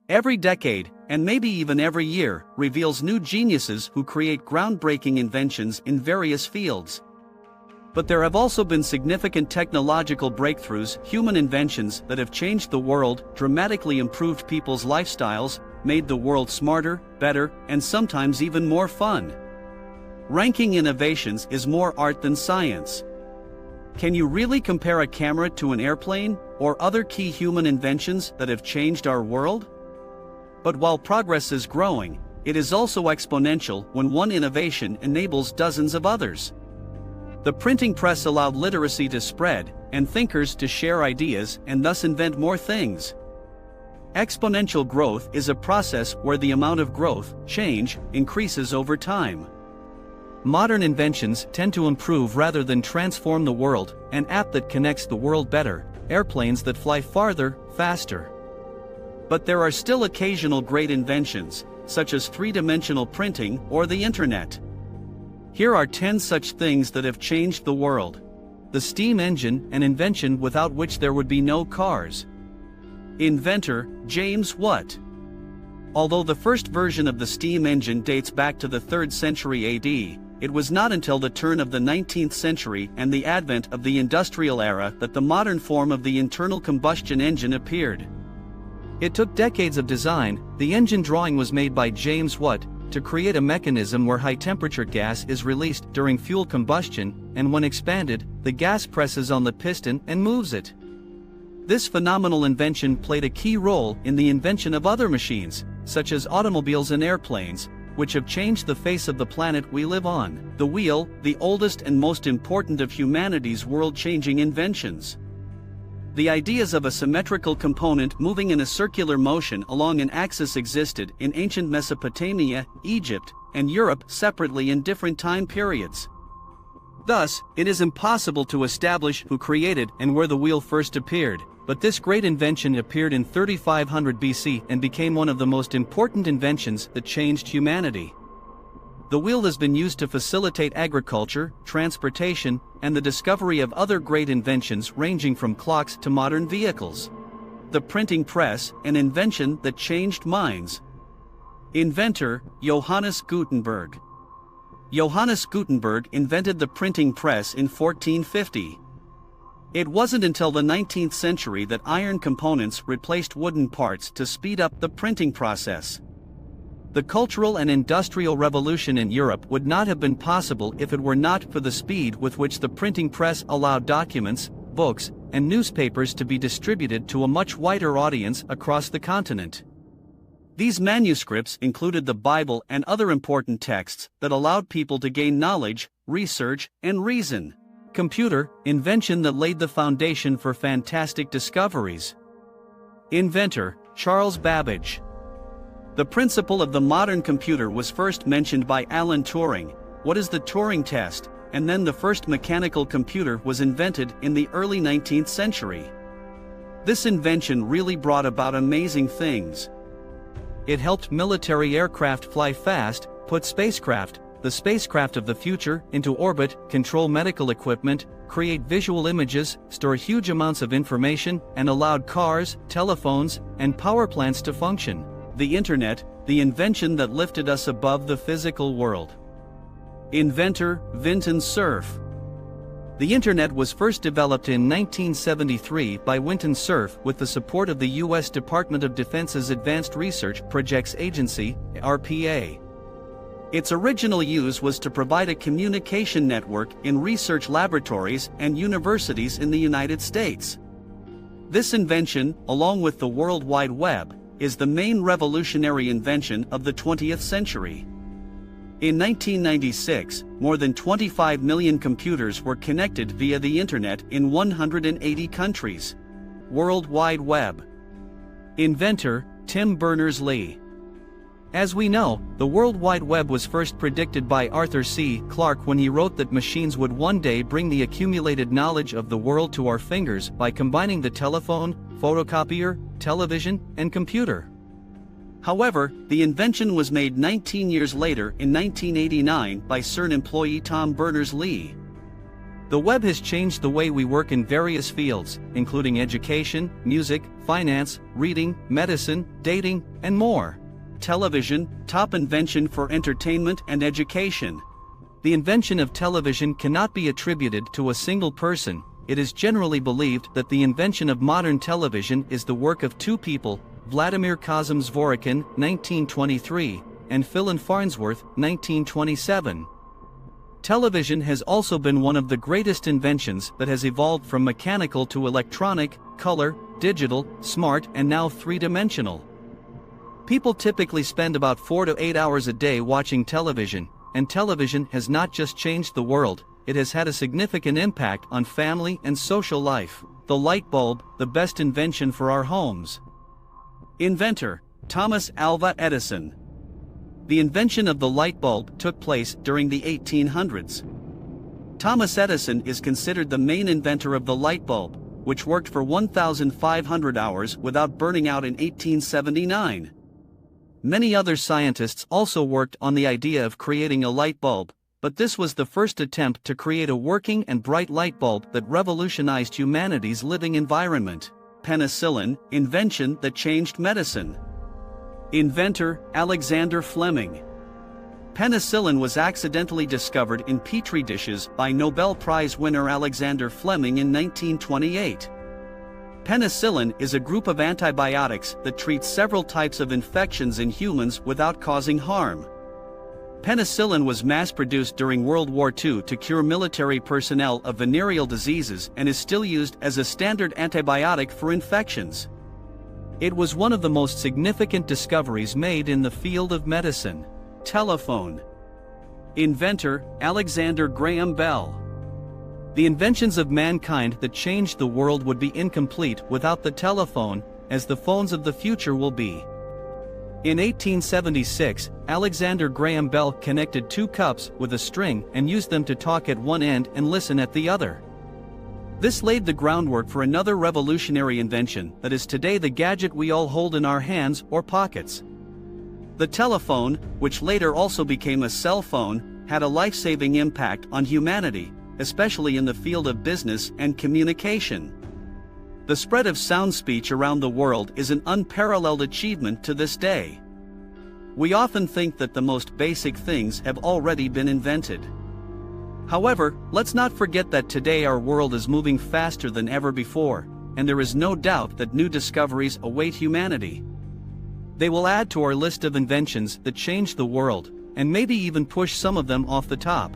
Every decade, and maybe even every year, reveals new geniuses who create groundbreaking inventions in various fields. But there have also been significant technological breakthroughs, human inventions that have changed the world, dramatically improved people's lifestyles, made the world smarter, better, and sometimes even more fun. Ranking innovations is more art than science. Can you really compare a camera to an airplane, or other key human inventions that have changed our world? But while progress is growing, it is also exponential when one innovation enables dozens of others. The printing press allowed literacy to spread, and thinkers to share ideas and thus invent more things. Exponential growth is a process where the amount of growth, change, increases over time. Modern inventions tend to improve rather than transform the world: an app that connects the world better, airplanes that fly farther, faster. But there are still occasional great inventions, such as three-dimensional printing or the internet. Here are 10 such things that have changed the world. The steam engine, an invention without which there would be no cars. Inventor, James Watt. Although the first version of the steam engine dates back to the 3rd century AD, it was not until the turn of the 19th century and the advent of the industrial era that the modern form of the internal combustion engine appeared. It took decades of design. The engine drawing was made by James Watt to create a mechanism where high-temperature gas is released during fuel combustion, and when expanded, the gas presses on the piston and moves it. This phenomenal invention played a key role in the invention of other machines, such as automobiles and airplanes, which have changed the face of the planet we live on. The wheel, the oldest and most important of humanity's world-changing inventions. The ideas of a symmetrical component moving in a circular motion along an axis existed in ancient Mesopotamia, Egypt, and Europe separately in different time periods. Thus, it is impossible to establish who created and where the wheel first appeared, but this great invention appeared in 3500 BC and became one of the most important inventions that changed humanity. The wheel has been used to facilitate agriculture, transportation, and the discovery of other great inventions ranging from clocks to modern vehicles. The printing press, an invention that changed minds. Inventor, Johannes Gutenberg. Johannes Gutenberg invented the printing press in 1450. It wasn't until the 19th century that iron components replaced wooden parts to speed up the printing process. The Cultural and Industrial Revolution in Europe would not have been possible if it were not for the speed with which the printing press allowed documents, books, and newspapers to be distributed to a much wider audience across the continent. These manuscripts included the Bible and other important texts that allowed people to gain knowledge, research, and reason. Computer, invention that laid the foundation for fantastic discoveries. Inventor, Charles Babbage. The principle of the modern computer was first mentioned by Alan Turing. What is the Turing test? And then the first mechanical computer was invented in the early 19th century. This invention really brought about amazing things. It helped military aircraft fly fast, put spacecraft, the spacecraft of the future, into orbit, control medical equipment, create visual images, store huge amounts of information, and allowed cars, telephones, and power plants to function. The Internet, the invention that lifted us above the physical world. Inventor, Vinton Cerf. The Internet was first developed in 1973 by Vinton Cerf with the support of the U.S. Department of Defense's Advanced Research Projects Agency, RPA. Its original use was to provide a communication network in research laboratories and universities in the United States. This invention, along with the World Wide Web, is the main revolutionary invention of the 20th century. In 1996, more than 25 million computers were connected via the Internet in 180 countries. World Wide Web. Inventor, Tim Berners-Lee. As we know, the World Wide Web was first predicted by Arthur C. Clarke when he wrote that machines would one day bring the accumulated knowledge of the world to our fingers by combining the telephone, photocopier, television, and computer. However, the invention was made 19 years later in 1989 by CERN employee Tom Berners-Lee. The web has changed the way we work in various fields, including education, music, finance, reading, medicine, dating, and more. Television, top invention for entertainment and education. The invention of television cannot be attributed to a single person. It is generally believed that the invention of modern television is the work of two people, Vladimir Zworykin, 1923, and Philip Farnsworth, 1927. Television has also been one of the greatest inventions that has evolved from mechanical to electronic, color, digital, smart, and now three-dimensional. People typically spend about 4 to 8 hours a day watching television, and television has not just changed the world, it has had a significant impact on family and social life. The light bulb, the best invention for our homes. Inventor, Thomas Alva Edison. The invention of the light bulb took place during the 1800s. Thomas Edison is considered the main inventor of the light bulb, which worked for 1,500 hours without burning out in 1879. Many other scientists also worked on the idea of creating a light bulb, but this was the first attempt to create a working and bright light bulb that revolutionized humanity's living environment. Penicillin, invention that changed medicine. Inventor, Alexander Fleming. Penicillin was accidentally discovered in petri dishes by Nobel Prize winner Alexander Fleming in 1928. Penicillin is a group of antibiotics that treats several types of infections in humans without causing harm. Penicillin was mass-produced during World War II to cure military personnel of venereal diseases and is still used as a standard antibiotic for infections. It was one of the most significant discoveries made in the field of medicine. Telephone. Inventor, Alexander Graham Bell. The inventions of mankind that changed the world would be incomplete without the telephone, as the phones of the future will be. In 1876, Alexander Graham Bell connected two cups with a string and used them to talk at one end and listen at the other. This laid the groundwork for another revolutionary invention that is today the gadget we all hold in our hands or pockets. The telephone, which later also became a cell phone, had a life-saving impact on humanity, especially in the field of business and communication. The spread of sound speech around the world is an unparalleled achievement to this day. We often think that the most basic things have already been invented. However, let's not forget that today our world is moving faster than ever before, and there is no doubt that new discoveries await humanity. They will add to our list of inventions that change the world, and maybe even push some of them off the top.